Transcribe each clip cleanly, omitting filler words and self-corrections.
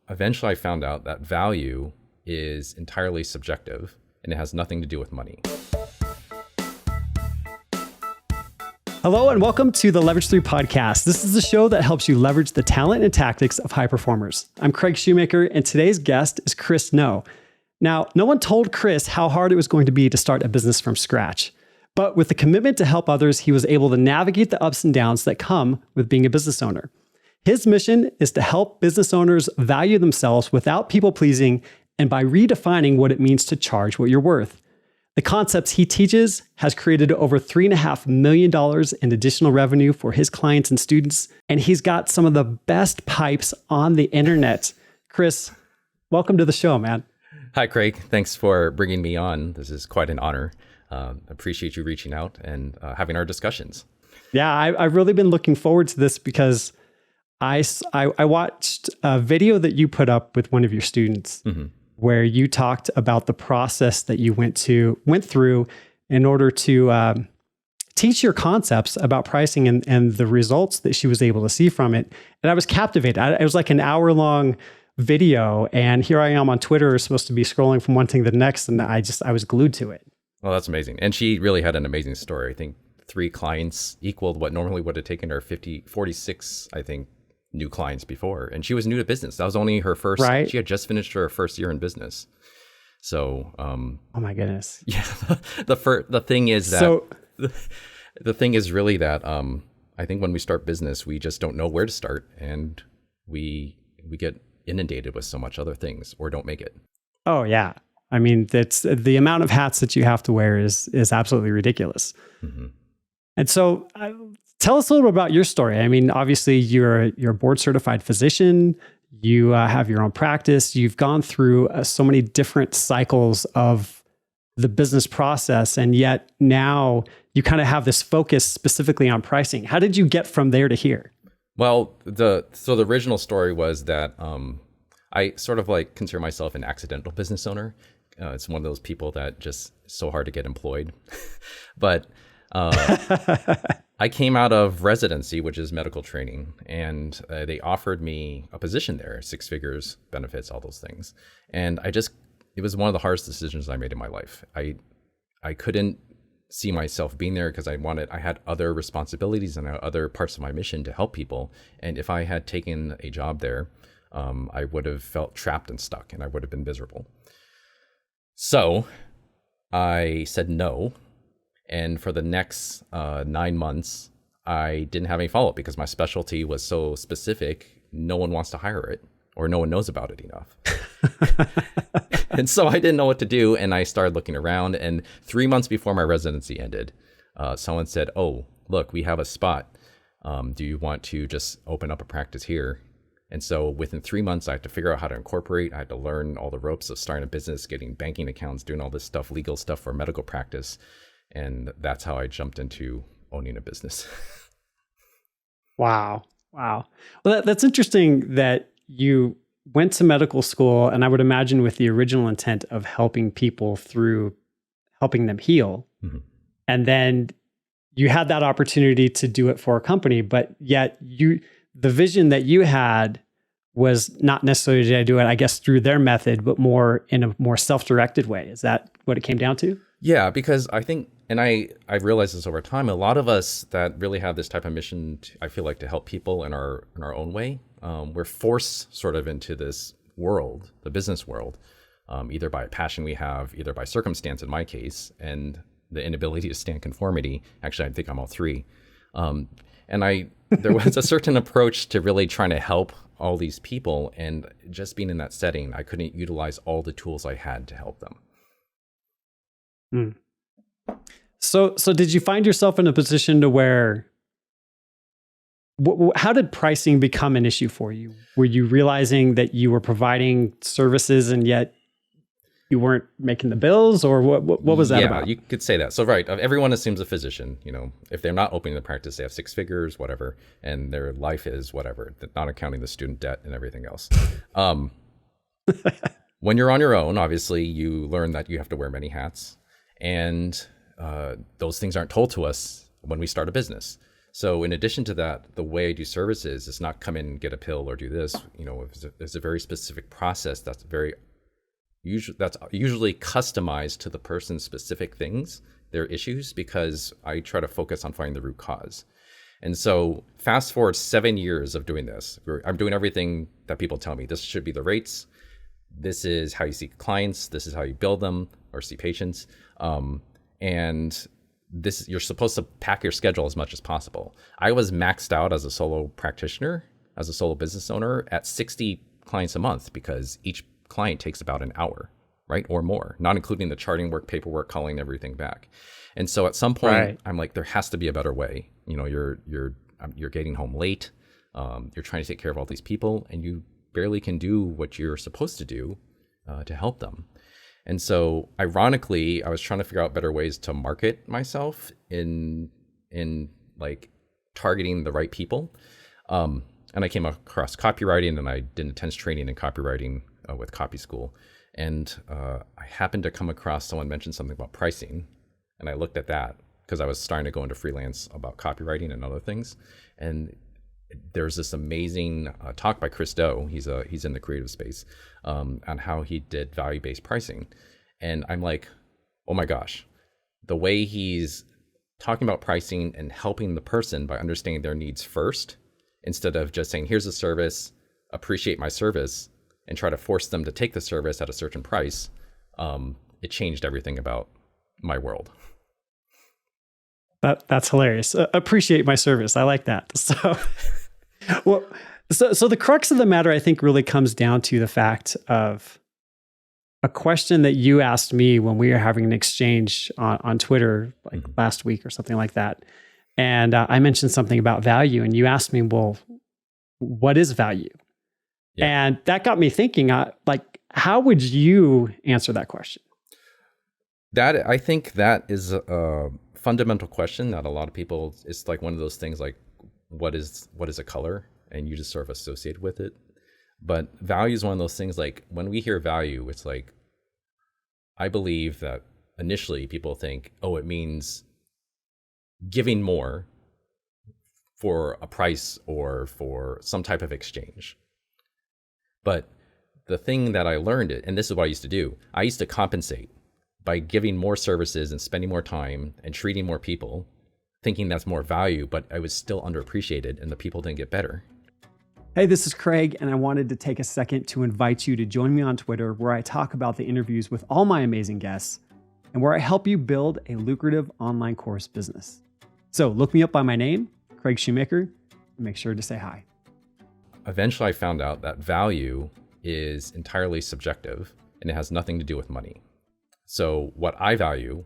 eventually I found out that value is entirely subjective and it has nothing to do with money. Hello and welcome to the Leverage 3 podcast. This is the show that helps you leverage the talent and tactics of high performers. I'm Craig Shoemaker, and today's guest is Chris No. Now, no one told Chris how hard it was going to be to start a business from scratch. But with the commitment to help others, he was able to navigate the ups and downs that come with being a business owner. His mission is to help business owners value themselves without people pleasing and by redefining what it means to charge what you're worth. The concepts he teaches has created over $3.5 million in additional revenue for his clients and students, and he's got some of the best pipes on the internet. Chris, welcome to the show, man. Hi, Craig. Thanks for bringing me on. This is quite an honor. Appreciate you reaching out and having our discussions. Yeah, I've really been looking forward to this because I watched a video that you put up with one of your students. Mm-hmm. Where you talked about the process that you went through in order to teach your concepts about pricing and the results that she was able to see from it. And I was captivated. It was like an hour-long video, and here I am on Twitter, supposed to be scrolling from one thing to the next, and I was glued to it. Well, that's amazing. And she really had an amazing story. I think 3 clients equaled what normally would have taken her 46, I think, new clients before, and she was new to business. That was only her first. Right. She had just finished her first year in business. So, oh my goodness. Yeah. The thing is that the thing is really that I think when we start business, we just don't know where to start, and we get inundated with so much other things, or don't make it. Oh yeah. I mean, that's the amount of hats that you have to wear is absolutely ridiculous. Mm-hmm. And so. Tell us a little bit about your story. I mean, obviously, you're a board certified physician. You have your own practice. You've gone through so many different cycles of the business process, and yet now you kind of have this focus specifically on pricing. How did you get from there to here? Well, the original story was that I sort of like consider myself an accidental business owner. It's one of those people that just so hard to get employed, but. I came out of residency, which is medical training, and they offered me a position there, 6 figures, benefits, all those things. And it was one of the hardest decisions I made in my life. I couldn't see myself being there because I had other responsibilities and other parts of my mission to help people. And if I had taken a job there, I would have felt trapped and stuck, and I would have been miserable. So I said no. And for the next 9 months, I didn't have any follow-up because my specialty was so specific, no one wants to hire it, or no one knows about it enough. And so I didn't know what to do, and I started looking around. And 3 months before my residency ended, someone said, "Oh, look, we have a spot. Do you want to just open up a practice here?" And so within 3 months, I had to figure out how to incorporate. I had to learn all the ropes of starting a business, getting banking accounts, doing all this stuff, legal stuff for medical practice. And that's how I jumped into owning a business. Wow. Well, that's interesting that you went to medical school, and I would imagine with the original intent of helping people through helping them heal. Mm-hmm. And then you had that opportunity to do it for a company, but yet the vision that you had was not necessarily to do it, I guess, through their method, but more in a more self-directed way. Is that what it came down to? Yeah, because I think, and I've realized this over time, a lot of us that really have this type of mission, I feel like, to help people in our own way, we're forced sort of into this world, the business world, either by a passion we have, either by circumstance in my case, and the inability to stand conformity. Actually, I think I'm all 3. And there was a certain approach to really trying to help all these people, and just being in that setting, I couldn't utilize all the tools I had to help them. So did you find yourself in a position to where, how did pricing become an issue for you? Were you realizing that you were providing services and yet you weren't making the bills, or what was that about? Yeah, you could say that. So, right. Everyone assumes a physician, if they're not opening the practice, they have 6 figures, whatever, and their life is whatever, not accounting the student debt and everything else. When you're on your own, obviously you learn that you have to wear many hats, and those things aren't told to us when we start a business. So in addition to that, the way I do services is not come in and get a pill or do this. There's a very specific process that's usually customized to the person's specific things, their issues, because I try to focus on finding the root cause. And so fast forward 7 years of doing this. I'm doing everything that people tell me. This should be the rates. This is how you see clients. This is how you build them or see patients. And this, you're supposed to pack your schedule as much as possible. I was maxed out as a solo practitioner, as a solo business owner at 60 clients a month because each client takes about an hour, right? Or more, not including the charting work, paperwork, calling everything back. And so at some point, I'm like, there has to be a better way. You're getting home late. You're trying to take care of all these people, and you barely can do what you're supposed to do to help them. And so, ironically, I was trying to figure out better ways to market myself in like targeting the right people. And I came across copywriting, and I did intense training in copywriting with Copy School. And I happened to come across someone mentioned something about pricing. And I looked at that because I was starting to go into freelance about copywriting and other things. And there's this amazing talk by Chris Do. He's in the creative space on how he did value-based pricing. And I'm like, oh my gosh, the way he's talking about pricing and helping the person by understanding their needs first, instead of just saying, here's a service, appreciate my service, and try to force them to take the service at a certain price, it changed everything about my world. That's hilarious. Appreciate my service. I like that. So, so the crux of the matter, I think, really comes down to the fact of a question that you asked me when we were having an exchange on Twitter, like last week or something like that. And I mentioned something about value, and you asked me, well, what is value? Yeah. And that got me thinking, how would you answer that question? I think that is a fundamental question that a lot of people, it's like one of those things like, what is a color? And you just sort of associate with it. But value is one of those things, like when we hear value, it's like, I believe that initially people think, oh, it means giving more for a price or for some type of exchange. But the thing that I learned, and this is what I used to do, I used to compensate by giving more services and spending more time and treating more people, thinking that's more value, but I was still underappreciated and the people didn't get better. Hey, this is Craig, and I wanted to take a second to invite you to join me on Twitter, where I talk about the interviews with all my amazing guests and where I help you build a lucrative online course business. So look me up by my name, Craig Shoemaker, and make sure to say hi. Eventually, I found out that value is entirely subjective and it has nothing to do with money. So what I value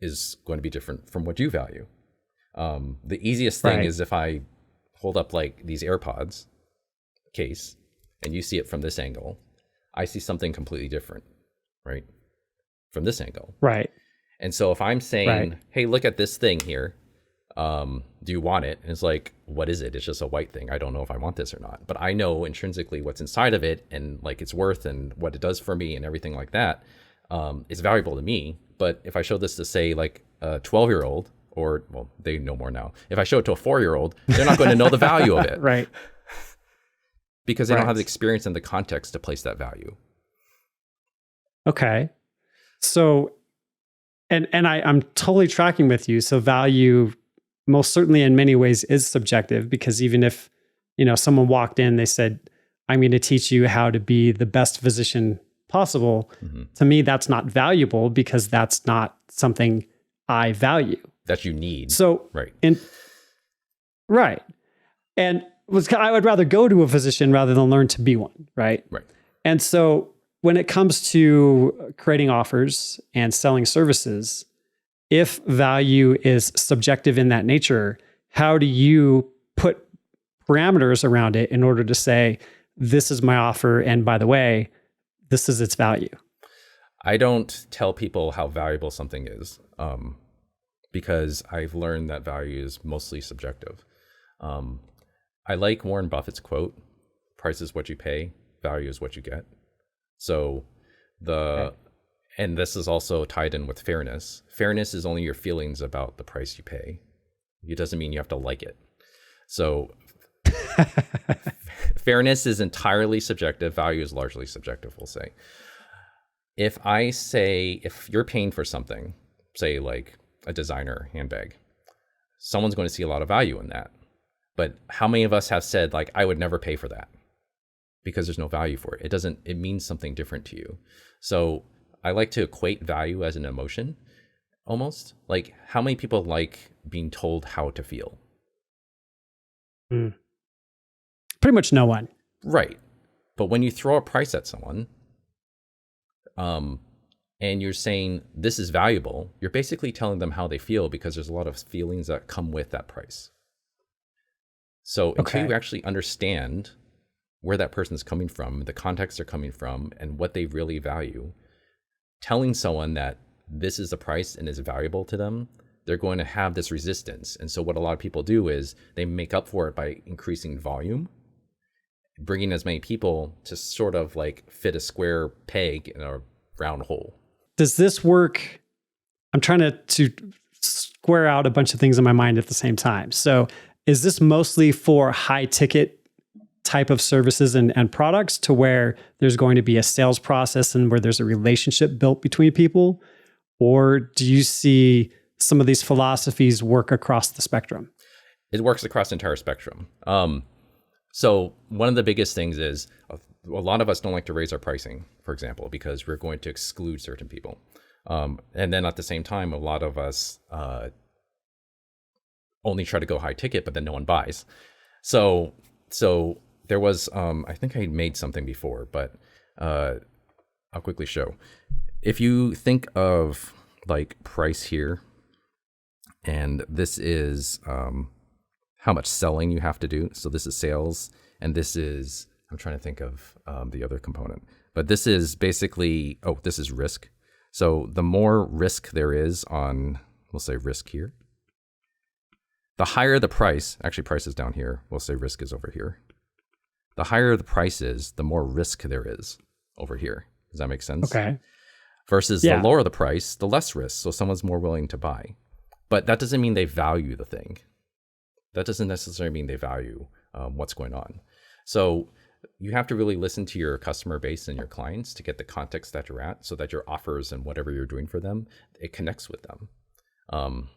is going to be different from what you value. The easiest thing is if I hold up like these AirPods case and you see it from this angle, I see something completely different, right? From this angle. Right. And so if I'm saying, hey, look at this thing here. Do you want it? And it's like, what is it? It's just a white thing. I don't know if I want this or not, but I know intrinsically what's inside of it and like its worth and what it does for me and everything like that. Is valuable to me. But if I show this to, say, like a 12-year-old, or, well, they know more now. If I show it to a 4-year-old, they're not going to know the value of it. Right. Because they don't have the experience and the context to place that value. Okay. So, and I'm totally tracking with you. So value most certainly in many ways is subjective, because even if, someone walked in, they said, I'm going to teach you how to be the best physician possible. Mm-hmm. To me, that's not valuable because that's not something I value. That you need. So, right. Right. And I would rather go to a physician rather than learn to be one. Right. Right. And so when it comes to creating offers and selling services, if value is subjective in that nature, how do you put parameters around it in order to say, this is my offer, and by the way, this is its value? I don't tell people how valuable something is, because I've learned that value is mostly subjective. I like Warren Buffett's quote, price is what you pay, value is what you get. So and this is also tied in with fairness. Fairness is only your feelings about the price you pay. It doesn't mean you have to like it. So fairness is entirely subjective. Value is largely subjective, we'll say. If you're paying for something, say like a designer handbag, someone's going to see a lot of value in that. But how many of us have said, like, I would never pay for that because there's no value for it? It means something different to you. So I like to equate value as an emotion, almost. Like, how many people like being told how to feel? Pretty much no one. Right. But when you throw a price at someone, and you're saying this is valuable, you're basically telling them how they feel because there's a lot of feelings that come with that price. So until you actually understand where that person's coming from, the context they're coming from, and what they really value, telling someone that this is the price and is valuable to them, they're going to have this resistance. And so what a lot of people do is they make up for it by increasing volume, bringing as many people to sort of like fit a square peg in a round hole. Does this work? I'm trying to square out a bunch of things in my mind at the same time. So is this mostly for high ticket type of services and products, to where there's going to be a sales process and where there's a relationship built between people? Or do you see some of these philosophies work across the spectrum? It works across the entire spectrum. So one of the biggest things is a lot of us don't like to raise our pricing, for example, because we're going to exclude certain people. And then at the same time, a lot of us only try to go high ticket, but then no one buys. So there was, I think I made something before, but I'll quickly show. If you think of like price here, and this is how much selling you have to do. So this is sales, and this is, I'm trying to think of the other component, but this is basically, this is risk. So the more risk there is on, we'll say risk here, the higher the price, actually price is down here, we'll say risk is over here. The higher the price is, the more risk there is over here. Does that make sense? Okay. Versus the lower the price, the less risk. So someone's more willing to buy. But that doesn't mean they value the thing. That doesn't necessarily mean they value what's going on. So you have to really listen to your customer base and your clients to get the context that you're at, so that your offers and whatever you're doing for them, it connects with them.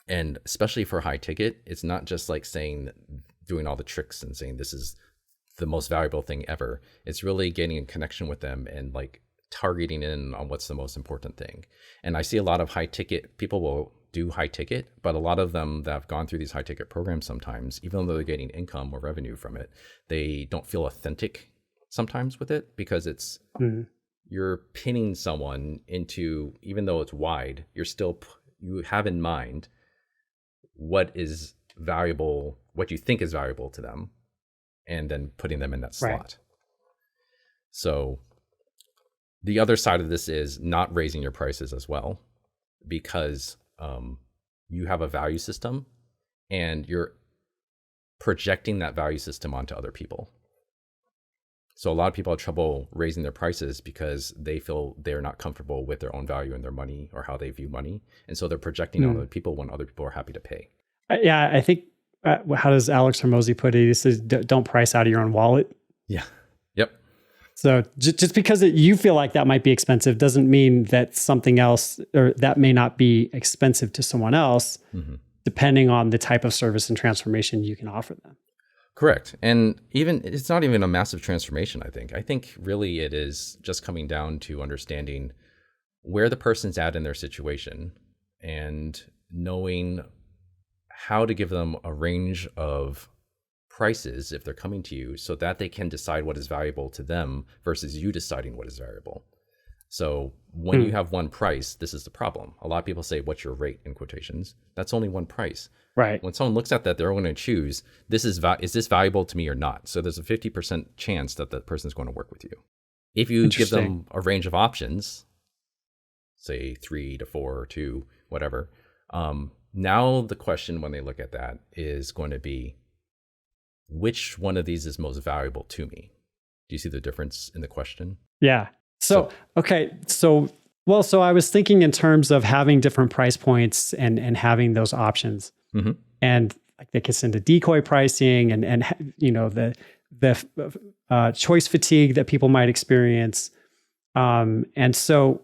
And especially for high ticket, it's not just like doing all the tricks and saying this is the most valuable thing ever. It's really getting in connection with them and like targeting in on what's the most important thing. And I see a lot of high ticket people will do high ticket, but a lot of them that have gone through these high ticket programs, sometimes, even though they're getting income or revenue from it, they don't feel authentic sometimes with it, because it's, you're pinning someone into, even though it's wide, you have in mind what is valuable, what you think is valuable to them, and then putting them in that slot. Right. So the other side of this is not raising your prices as well, because you have a value system and you're projecting that value system onto other people. So a lot of people have trouble raising their prices because they feel they're not comfortable with their own value and their money or how they view money. And so they're projecting on other people when other people are happy to pay. Yeah, I think, how does Alex Hormozy put it? He says, don't price out of your own wallet. Yeah. Yep. So just because you feel like that might be expensive doesn't mean that something else, or that may not be expensive to someone else, depending on the type of service and transformation you can offer them. Correct. And it's not even a massive transformation, I think. I think really it is just coming down to understanding where the person's at in their situation and knowing how to give them a range of prices if they're coming to you, so that they can decide what is valuable to them versus you deciding what is valuable. So when you have one price, this is the problem. A lot of people say, what's your rate, in quotations? That's only one price. Right. When someone looks at that, they're going to choose, is this valuable to me or not? So there's a 50% chance that the person is going to work with you. If you give them a range of options, say 3 to 4 or 2, whatever, now the question when they look at that is going to be, which one of these is most valuable to me? Do you see the difference in the question? Yeah. So I was thinking in terms of having different price points and having those options. and like that gets into decoy pricing and the choice fatigue that people might experience. And so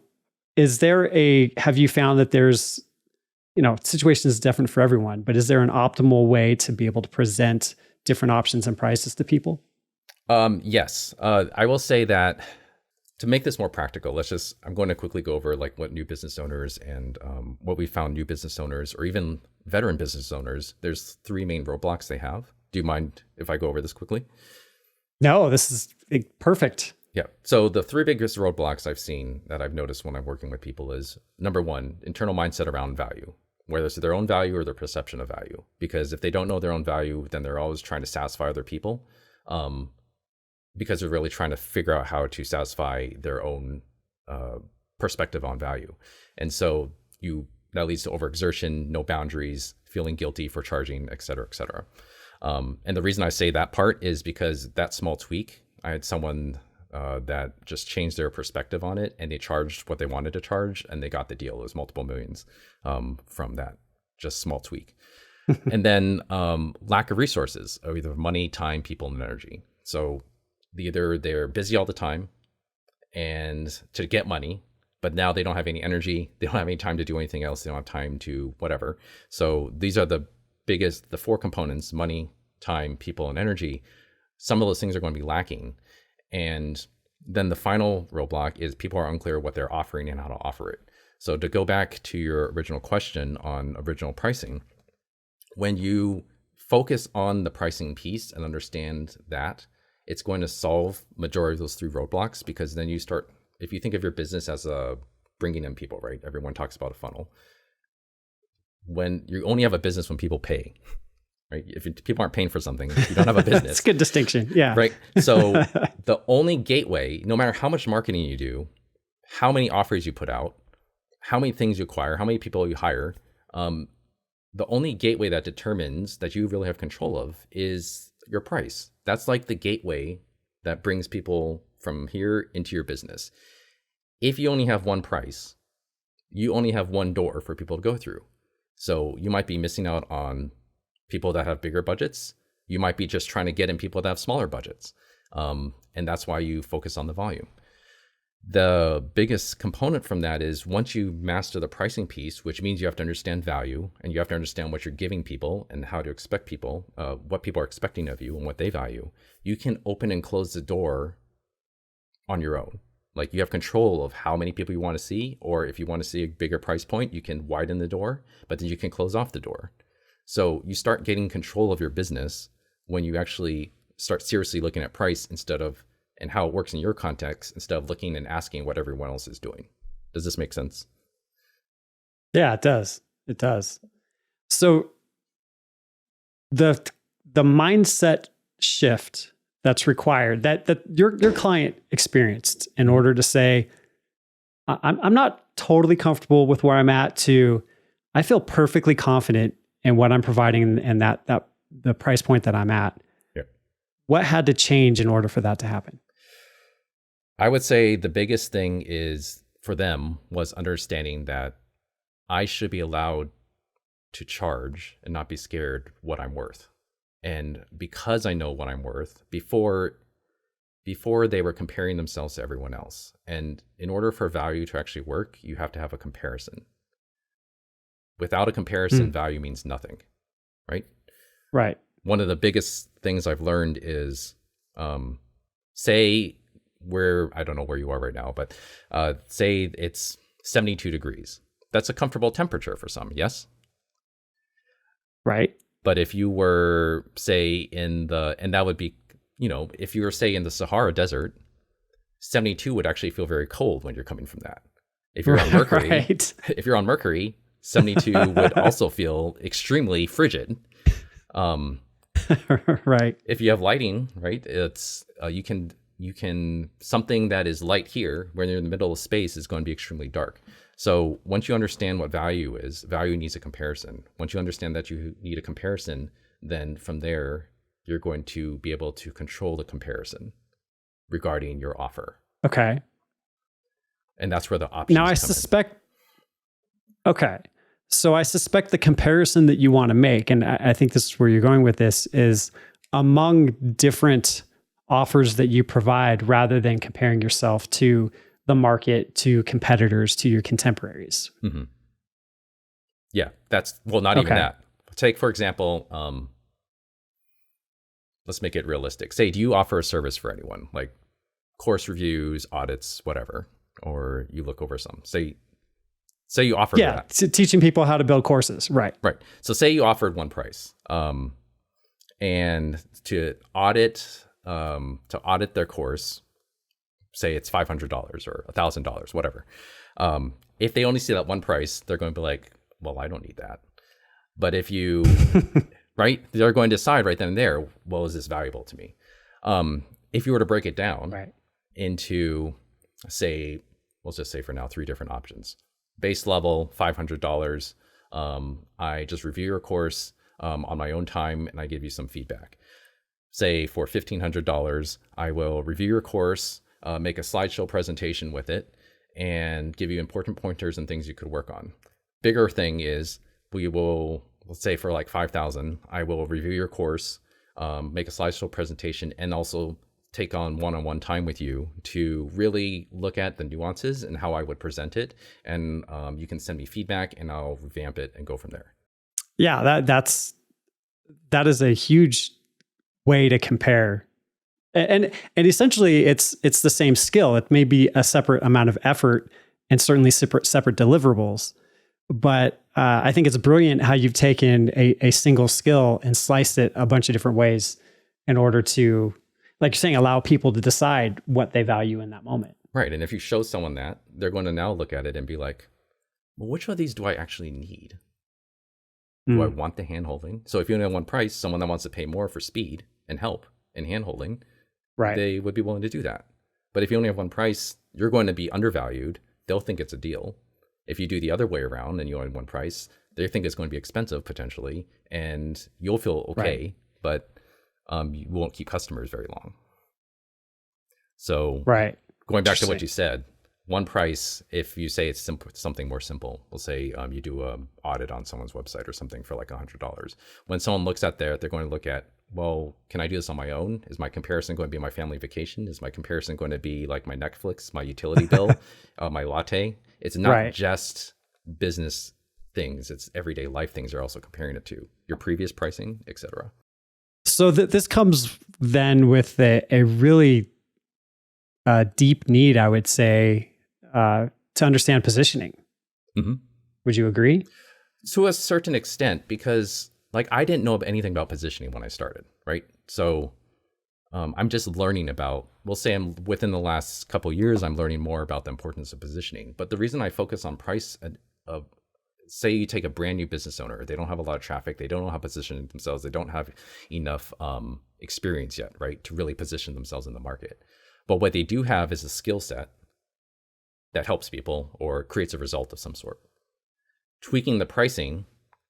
have you found that there's, situations different for everyone, but is there an optimal way to be able to present different options and prices to people? Yes. I will say that to make this more practical, I'm going to quickly go over like what new business owners and what we found new business owners or even veteran business owners, there's 3 main roadblocks they have. Do you mind if I go over this quickly? No, this is perfect. Yeah. So the 3 biggest roadblocks I've seen that I've noticed when I'm working with people is number 1, internal mindset around value, whether it's their own value or their perception of value. Because if they don't know their own value, then they're always trying to satisfy other people. Because they're really trying to figure out how to satisfy their own perspective on value. And so that leads to overexertion, no boundaries, feeling guilty for charging, et cetera, et cetera. And the reason I say that part is because that small tweak, I had someone that just changed their perspective on it and they charged what they wanted to charge and they got the deal. It was multiple millions from that just small tweak. And then lack of resources, of either money, time, people, and energy. So either they're busy all the time and to get money, but now they don't have any energy. They don't have any time to do anything else. They don't have time to whatever. So these are the 4 components: money, time, people, and energy. Some of those things are going to be lacking. And then the final roadblock is people are unclear what they're offering and how to offer it. So to go back to your original question on original pricing, when you focus on the pricing piece and understand that, it's going to solve majority of those 3 roadblocks, because then if you think of your business as bringing in people, right? Everyone talks about a funnel. When you only have a business when people pay, right? If people aren't paying for something, you don't have a business. That's a good distinction. Yeah. Right. So the only gateway, no matter how much marketing you do, how many offers you put out, how many things you acquire, how many people you hire, the only gateway that determines that you really have control of is your price. That's like the gateway that brings people from here into your business. If you only have one price, you only have one door for people to go through. So you might be missing out on people that have bigger budgets. You might be just trying to get in people that have smaller budgets. And that's why you focus on the volume. The biggest component from that is once you master the pricing piece, which means you have to understand value and you have to understand what you're giving people and how to expect people, what people are expecting of you and what they value, you can open and close the door on your own. Like you have control of how many people you want to see, or if you want to see a bigger price point, you can widen the door, but then you can close off the door. So you start getting control of your business when you actually start seriously looking at price and how it works in your context, instead of looking and asking what everyone else is doing. Does this make sense? Yeah, it does. It does. So the mindset shift that's required that your client experienced in order to say, I'm not totally comfortable with where I'm at, to I feel perfectly confident in what I'm providing and that the price point that I'm at. Yeah. What had to change in order for that to happen? I would say the biggest thing for them was understanding that I should be allowed to charge and not be scared what I'm worth. And because I know what I'm worth, before they were comparing themselves to everyone else. And in order for value to actually work, you have to have a comparison. Without a comparison, value means nothing, right? Right. One of the biggest things I've learned is, say I don't know where you are right now, but say it's 72 degrees. That's a comfortable temperature for some, yes? Right. But if you were, say, and that would be, if you were, say, in the Sahara Desert, 72 would actually feel very cold when you're coming from that. If you're on Mercury, right. If you're on Mercury, 72 would also feel extremely frigid. Right. If you have lighting, right, it's you can something that is light here when you're in the middle of space is going to be extremely dark. So once you understand what value is, value needs a comparison. Once you understand that you need a comparison, then from there you're going to be able to control the comparison regarding your offer. Okay. And that's where the options now I come suspect. In. Okay. So I suspect the comparison that you want to make, and I think this is where you're going with this, is among different offers that you provide rather than comparing yourself to the market, to competitors, to your contemporaries. Mm-hmm. Yeah, not even that. Take, for example, let's make it realistic. Say, do you offer a service for anyone, like course reviews, audits, whatever, or you look over some? Say you offered that. Teaching people how to build courses. Right. So say you offered one price, and to audit their course, say it's $500 or $1,000, whatever. If they only see that one price, they're going to be like, well, I don't need that. But if you, right, they're going to decide right then and there, well, is this valuable to me? If you were to break it down into, say, let's just say for now, 3 different options. Base level, $500. I just review your course on my own time, and I give you some feedback. Say for $1,500, I will review your course, make a slideshow presentation with it, and give you important pointers and things you could work on. Bigger thing is let's say for like $5,000, I will review your course, make a slideshow presentation, and also take on one-on-one time with you to really look at the nuances and how I would present it. And you can send me feedback and I'll revamp it and go from there. Yeah, that is a huge way to compare. And essentially it's the same skill. It may be a separate amount of effort and certainly separate deliverables. But I think it's brilliant how you've taken a single skill and sliced it a bunch of different ways in order to, like you're saying, allow people to decide what they value in that moment. Right. And if you show someone that, they're going to now look at it and be like, well, which of these do I actually need? Do I want the hand-holding? So if you only have one price, someone that wants to pay more for speed and help and hand-holding, they would be willing to do that. But if you only have one price, you're going to be undervalued. They'll think it's a deal. If you do the other way around and you only have one price, they think it's going to be expensive potentially, and you'll feel okay, but you won't keep customers very long. So going back to what you said, one price, if you say it's something more simple, we'll say you do an audit on someone's website or something for like $100. When someone looks at there, they're going to look at, well, can I do this on my own? Is my comparison going to be my family vacation? Is my comparison going to be like my Netflix, my utility bill, my latte? It's not just business things. It's everyday life things they're also comparing it to. Your previous pricing, etc. So this comes then with a really deep need, I would say, to understand positioning. Mm-hmm. Would you agree? To a certain extent, because like I didn't know anything about positioning when I started, right? So I'm just learning about, we'll say I'm within the last couple of years, I'm learning more about the importance of positioning. But the reason I focus on price, say you take a brand new business owner, they don't have a lot of traffic, they don't know how to position themselves, they don't have enough experience yet, right, to really position themselves in the market. But what they do have is a skill set that helps people or creates a result of some sort. Tweaking the pricing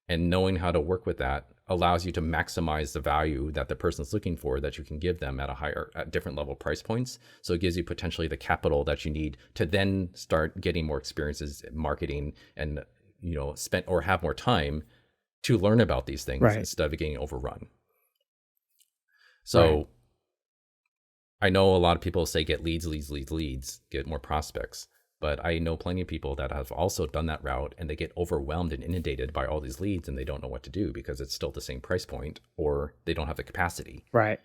and knowing how to work with that allows you to maximize the value that the person's looking for, that you can give them at different level price points. So it gives you potentially the capital that you need to then start getting more experiences in marketing and, spend or have more time to learn about these things instead of getting overrun. So I know a lot of people say get leads, get more prospects. But I know plenty of people that have also done that route and they get overwhelmed and inundated by all these leads and they don't know what to do because it's still the same price point or they don't have the capacity. Right.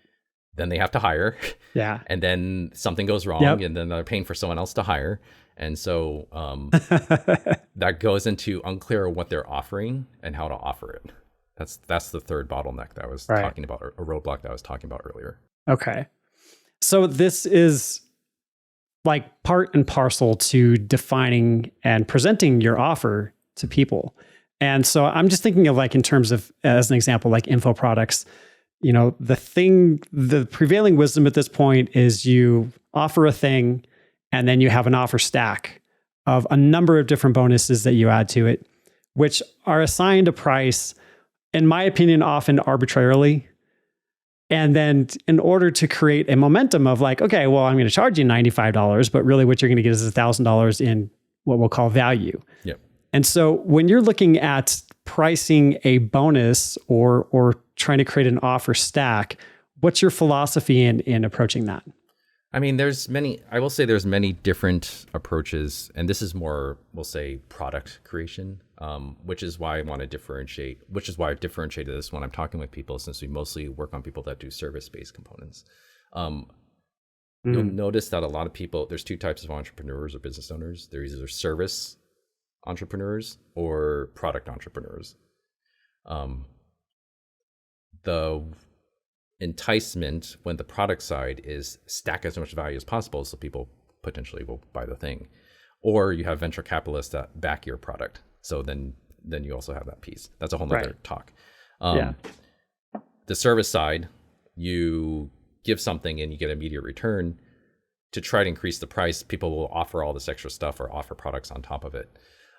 Then they have to hire. Yeah. And then something goes wrong and then they're paying for someone else to hire. And so that goes into unclear what they're offering and how to offer it. That's the third bottleneck that I was talking about, or a roadblock that I was talking about earlier. Okay. So this is like part and parcel to defining and presenting your offer to people. And so I'm just thinking of like in terms of, as an example, like info products, the prevailing wisdom at this point is you offer a thing and then you have an offer stack of a number of different bonuses that you add to it, which are assigned a price, in my opinion, often arbitrarily. And then in order to create a momentum of like, okay, well, I'm going to charge you $95, but really what you're going to get is $1,000 in what we'll call value. Yep. And so when you're looking at pricing a bonus or trying to create an offer stack, what's your philosophy in approaching that? I mean, I will say there's many different approaches, and this is more, we'll say, product creation, which is why I want to differentiate, which is why I've differentiated this when I'm talking with people, since we mostly work on people that do service-based components. You'll notice that a lot of people, there's two types of entrepreneurs or business owners. They're either service entrepreneurs or product entrepreneurs. The enticement when the product side is stack as much value as possible so people potentially will buy the thing, or you have venture capitalists that back your product, so then you also have that piece. That's a whole nother talk. The service side, you give something and you get immediate return. To try to increase the price, people will offer all this extra stuff or offer products on top of it.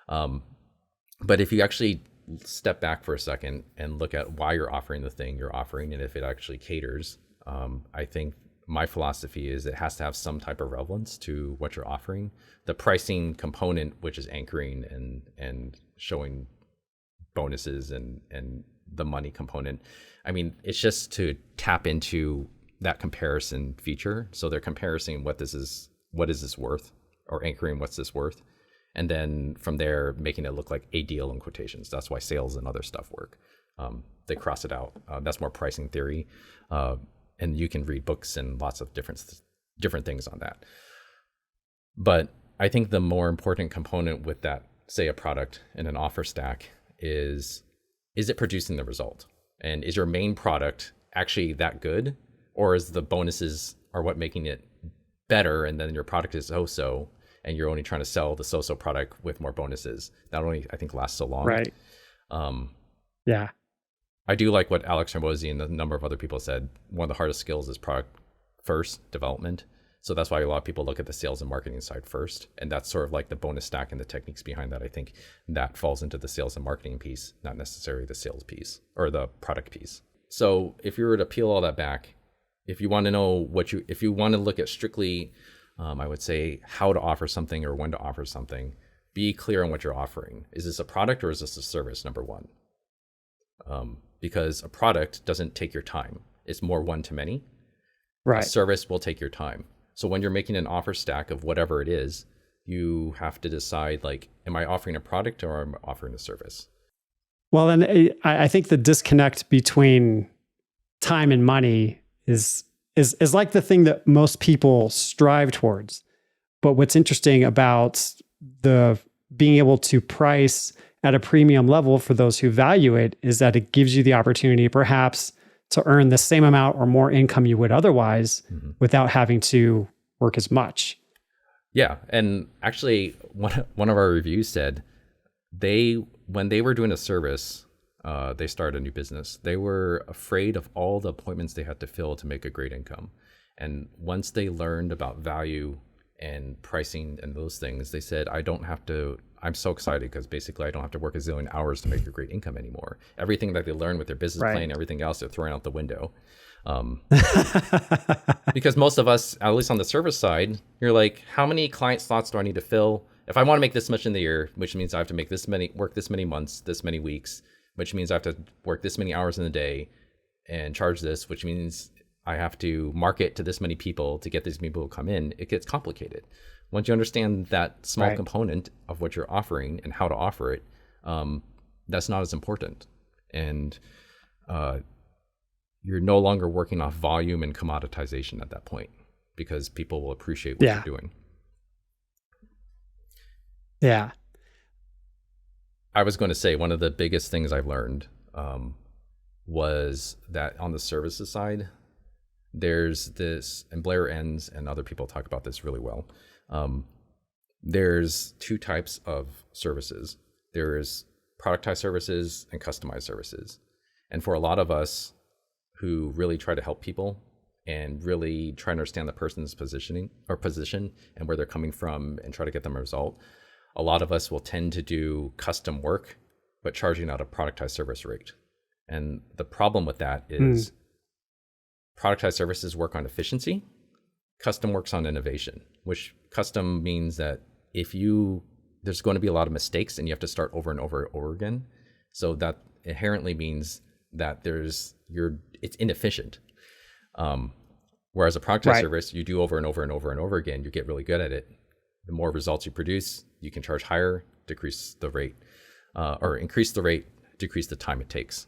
But if you actually step back for a second and look at why you're offering the thing you're offering, and if it actually caters, I think my philosophy is it has to have some type of relevance to what you're offering. The pricing component, which is anchoring and showing bonuses and the money component, I mean, it's just to tap into that comparison feature. So they're comparing what is this worth, or anchoring what's this worth. And then from there, making it look like a deal in quotations. That's why sales and other stuff work. They cross it out. That's more pricing theory. And you can read books and lots of different things on that. But I think the more important component with that, say a product and an offer stack, is it producing the result? And is your main product actually that good? Or is the bonuses are what making it better, and then your product is so-so, and you're only trying to sell the so-so product with more bonuses? That only, I think, lasts so long. Right. I do like what Alex Hormozy and a number of other people said. One of the hardest skills is product first development. So that's why a lot of people look at the sales and marketing side first. And that's sort of like the bonus stack and the techniques behind that. I think that falls into the sales and marketing piece, not necessarily the sales piece or the product piece. So if you were to peel all that back, if you want to know if you want to look at strictly, I would say how to offer something or when to offer something, be clear on what you're offering. Is this a product or is this a service, number one? Because a product doesn't take your time. It's more one to many. Right. A service will take your time. So when you're making an offer stack of whatever it is, you have to decide, like, am I offering a product or am I offering a service? Well, and I think the disconnect between time and money is like the thing that most people strive towards. But what's interesting about the being able to price at a premium level for those who value it is that it gives you the opportunity perhaps to earn the same amount or more income you would otherwise without having to work as much. Yeah. And actually, one of our reviews said when they were doing a service, they started a new business. They were afraid of all the appointments they had to fill to make a great income. And once they learned about value and pricing and those things, they said, I'm so excited because basically I don't have to work a zillion hours to make a great income anymore. Everything that they learned with their business plan and everything else, they're throwing out the window. Because most of us, at least on the service side, you're like, how many client slots do I need to fill? If I want to make this much in the year, which means I have to make work this many months, this many weeks, which means I have to work this many hours in the day and charge this, which means I have to market to this many people to get these people to come in. It gets complicated. Once you understand that small component of what you're offering and how to offer it, that's not as important. And you're no longer working off volume and commoditization at that point because people will appreciate what you're doing. Yeah. I was going to say one of the biggest things I've learned was that on the services side, there's this, and Blair Enns and other people talk about this really well. There's two types of services. There's productized services and customized services. And for a lot of us who really try to help people and really try to understand the person's position and where they're coming from and try to get them a result, a lot of us will tend to do custom work, but charging out a productized service rate. And the problem with that is productized services work on efficiency. Custom works on innovation, which custom means that if you there's going to be a lot of mistakes, and you have to start over and over and over again. So that inherently means that it's inefficient. Whereas a productized service, you do over and over and over and over again, you get really good at it. The more results you produce, you can charge higher, decrease the rate, or increase the rate, decrease the time it takes.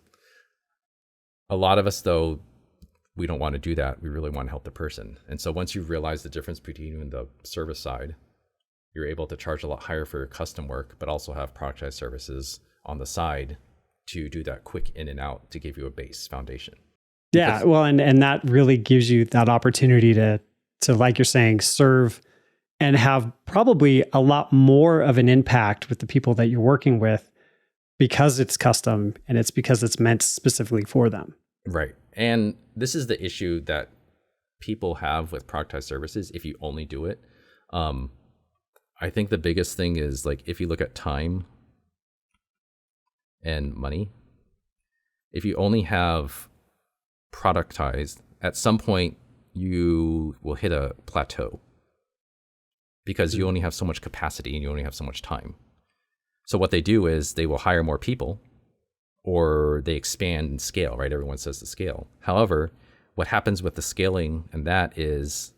A lot of us, though, we don't want to do that. We really want to help the person. And so once you realize the difference between the service side, you're able to charge a lot higher for your custom work, but also have productized services on the side to do that quick in and out to give you a base foundation. Yeah, well, and that really gives you that opportunity to like you're saying, serve and have probably a lot more of an impact with the people that you're working with because it's custom and it's because it's meant specifically for them. Right. And this is the issue that people have with productized services if you only do it. I think the biggest thing is, like, if you look at time and money, if you only have productized, at some point you will hit a plateau because you only have so much capacity and you only have so much time. So what they do is they will hire more people, or they expand and scale, right? Everyone says to scale. However, what happens with the scaling and that is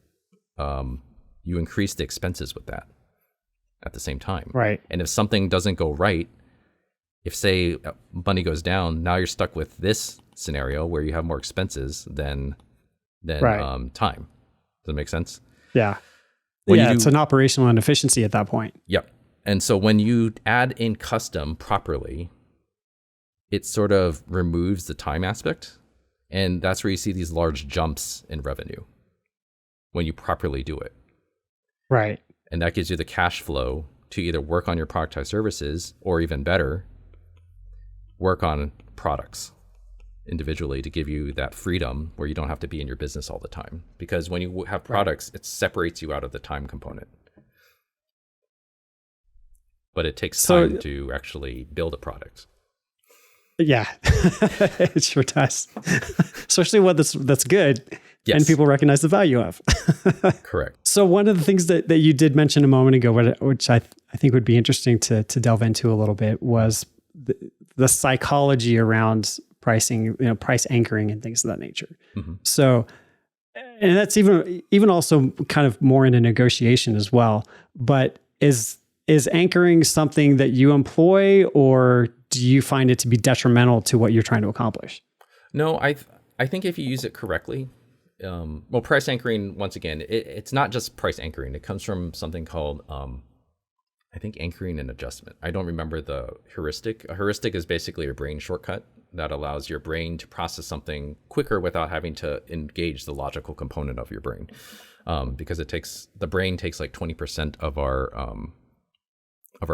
you increase the expenses with that at the same time. Right. And if something doesn't go right, if say money goes down, now you're stuck with this scenario where you have more expenses than time. Does that make sense? Yeah. It's an operational inefficiency at that point. Yep. And so when you add in custom properly, it sort of removes the time aspect. And that's where you see these large jumps in revenue when you properly do it. Right. And that gives you the cash flow to either work on your productized services or, even better, work on products individually to give you that freedom where you don't have to be in your business all the time. Because when you have products, it separates you out of the time component. But it takes time to actually build a product. Yeah, it sure does. Especially one that's good and people recognize the value of. Correct. So one of the things that you did mention a moment ago, which I think would be interesting to delve into a little bit, was the psychology around pricing, price anchoring and things of that nature. Mm-hmm. So, and that's even also kind of more in a negotiation as well. But is anchoring something that you employ, or do you find it to be detrimental to what you're trying to accomplish? No, I think if you use it correctly, price anchoring, once again, it's not just price anchoring. It comes from something called, I think, anchoring and adjustment. I don't remember the heuristic. A heuristic is basically a brain shortcut that allows your brain to process something quicker without having to engage the logical component of your brain, because the brain takes like 20% of our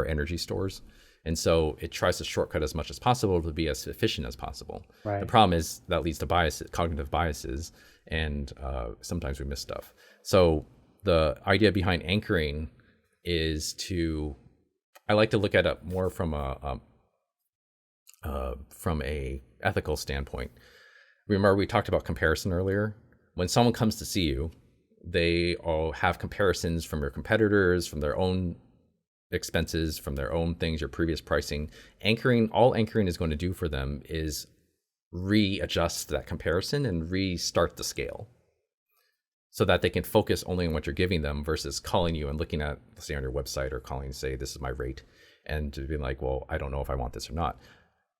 energy stores. And so it tries to shortcut as much as possible to be as efficient as possible. Right. The problem is that leads to cognitive biases, and sometimes we miss stuff. So the idea behind anchoring is I like to look at it more from a ethical standpoint. Remember, we talked about comparison earlier. When someone comes to see you, they all have comparisons from your competitors, from their own expenses, from their own things, your previous pricing. All anchoring is going to do for them is readjust that comparison and restart the scale so that they can focus only on what you're giving them versus calling you and looking at, say, on your website, or calling and say, this is my rate, and to be like, well, I don't know if I want this or not.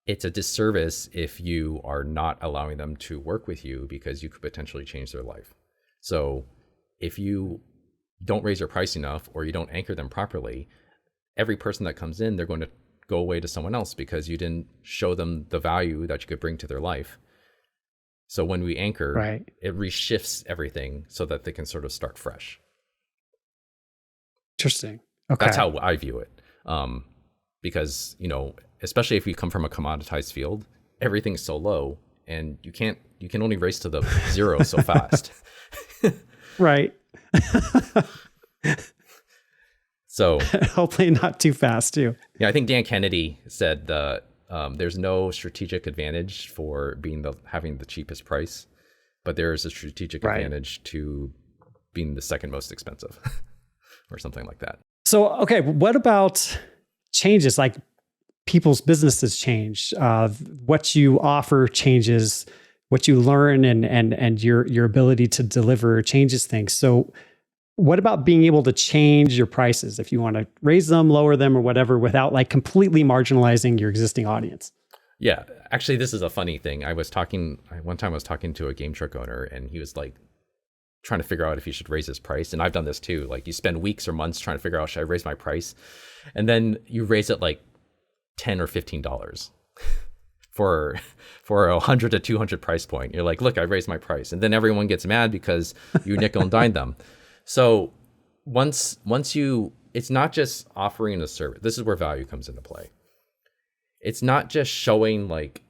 It's a disservice if you are not allowing them to work with you, because you could potentially change their life. So if you don't raise your price enough, or you don't anchor them properly, every person that comes in, they're going to go away to someone else because you didn't show them the value that you could bring to their life. So when we anchor, it reshifts everything so that they can sort of start fresh. Interesting. Okay. That's how I view it. Because, especially if you come from a commoditized field, everything's so low, and you can only race to the zero so fast. Right. So hopefully not too fast too. Yeah, I think Dan Kennedy said that there's no strategic advantage for having the cheapest price, but there is a strategic advantage to being the second most expensive, or something like that. So, okay, what about changes, like people's businesses change, what you offer changes, what you learn and your ability to deliver changes things. So what about being able to change your prices if you want to raise them, lower them, or whatever, without like completely marginalizing your existing audience? Yeah, actually, this is a funny thing. One time I was talking to a game truck owner, and he was like trying to figure out if he should raise his price. And I've done this too. Like, you spend weeks or months trying to figure out, should I raise my price? And then you raise it like $10 or $15 for a 100 to 200 price point. You're like, look, I raised my price. And then everyone gets mad because you nickel and dime them. So once you, it's not just offering a service. This is where value comes into play. It's not just showing like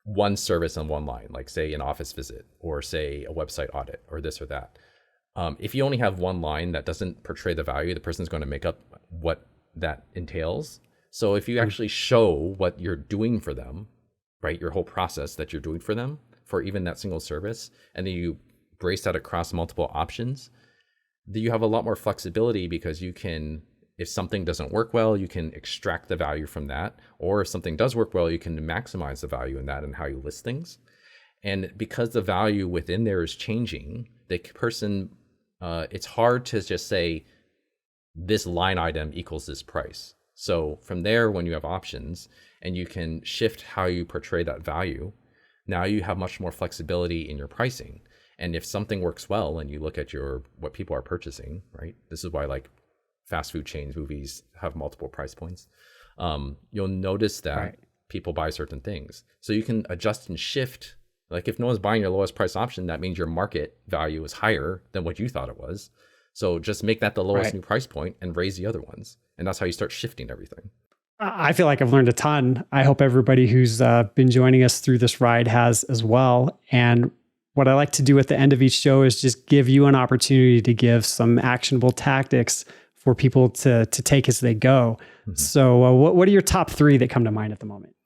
one service on one line, like say an office visit or say a website audit or this or that. If you only have one line that doesn't portray the value, the person's going to make up what that entails. So if you actually show what you're doing for them, right, your whole process that you're doing for them for even that single service, and then you brace that across multiple options, then you have a lot more flexibility, because you can, if something doesn't work well, you can extract the value from that. Or if something does work well, you can maximize the value in that and how you list things. And because the value within there is changing, the person, it's hard to just say this line item equals this price. So from there, when you have options and you can shift how you portray that value, now you have much more flexibility in your pricing. And if something works well and you look at what people are purchasing, right? This is why like fast food chains, movies have multiple price points. You'll notice that people buy certain things. So you can adjust and shift. Like if no one's buying your lowest price option, that means your market value is higher than what you thought it was. So just make that the lowest new price point and raise the other ones. And that's how you start shifting everything. I feel like I've learned a ton. I hope everybody who's been joining us through this ride has as well. And what I like to do at the end of each show is just give you an opportunity to give some actionable tactics for people to take as they go. Mm-hmm. So what are your top three that come to mind at the moment?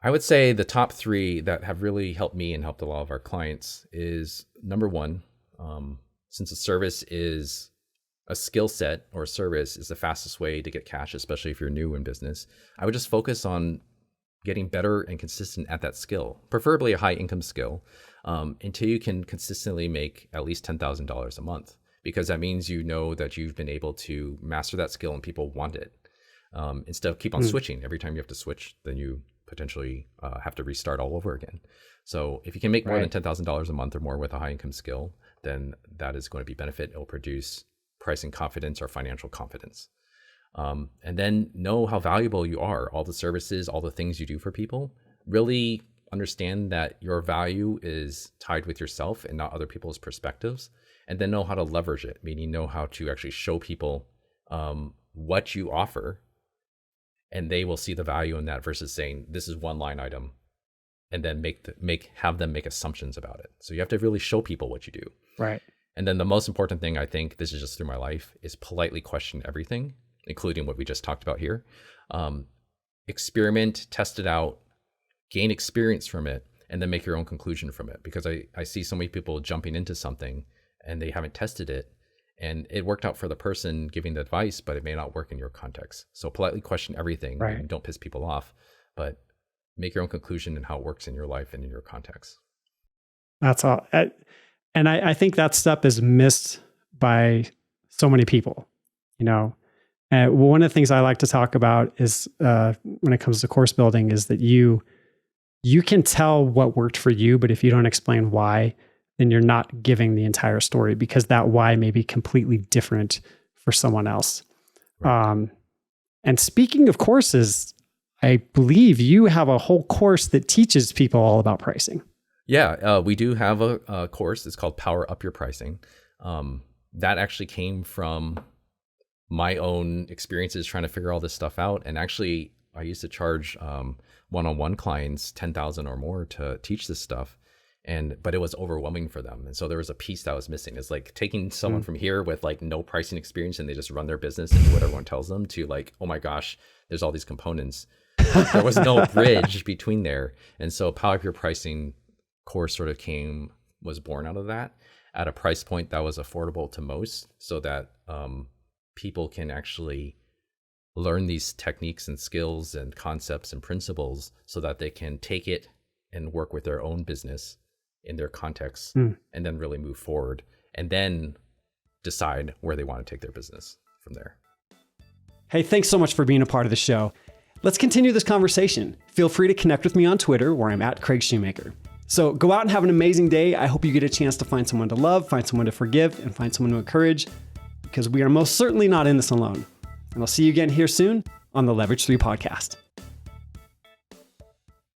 I would say the top three that have really helped me and helped a lot of our clients is, number one, since a service is a skill set, or a service is the fastest way to get cash, especially if you're new in business, I would just focus on getting better and consistent at that skill, preferably a high income skill, until you can consistently make at least $10,000 a month, because that means you know that you've been able to master that skill and people want it. Instead of keep on switching. Every time you have to switch, then you potentially have to restart all over again. So if you can make more than $10,000 a month or more with a high income skill, then that is going to be benefit. It will produce pricing confidence or financial confidence. And then know how valuable you are, all the services, all the things you do for people. Really understand that your value is tied with yourself and not other people's perspectives. And then know how to leverage it, meaning know how to actually show people what you offer, and they will see the value in that versus saying this is one line item and then have them make assumptions about it. So you have to really show people what you do. Right. And then the most important thing, I think, this is just through my life, is politely question everything, including what we just talked about here. Experiment, test it out, gain experience from it, and then make your own conclusion from it. Because I see so many people jumping into something and they haven't tested it, and it worked out for the person giving the advice, but it may not work in your context. So politely question everything, and don't piss people off, but make your own conclusion and how it works in your life and in your context. That's all. And I think that step is missed by so many people, you know. One of the things I like to talk about is when it comes to course building is that you can tell what worked for you, but if you don't explain why, then you're not giving the entire story, because that why may be completely different for someone else. Right. And speaking of courses, I believe you have a whole course that teaches people all about pricing. Yeah, we do have a course. It's called Power Up Your Pricing. That actually came from my own experiences trying to figure all this stuff out. And actually, I used to charge one-on-one clients $10,000 or more to teach this stuff, but it was overwhelming for them. And so there was a piece that was missing. It's like taking someone from here with like no pricing experience and they just run their business and do what everyone tells them, to like, oh my gosh, there's all these components. There was no bridge between there. And so Power Up Your Pricing course sort of was born out of that, at a price point that was affordable to most, so that people can actually learn these techniques and skills and concepts and principles so that they can take it and work with their own business in their context and then really move forward and then decide where they want to take their business from there. Hey, thanks so much for being a part of the show. Let's continue this conversation. Feel free to connect with me on Twitter, where I'm at Craig Shoemaker. So go out and have an amazing day. I hope you get a chance to find someone to love, find someone to forgive, and find someone to encourage, because we are most certainly not in this alone. And I'll see you again here soon on the Leverage 3 podcast.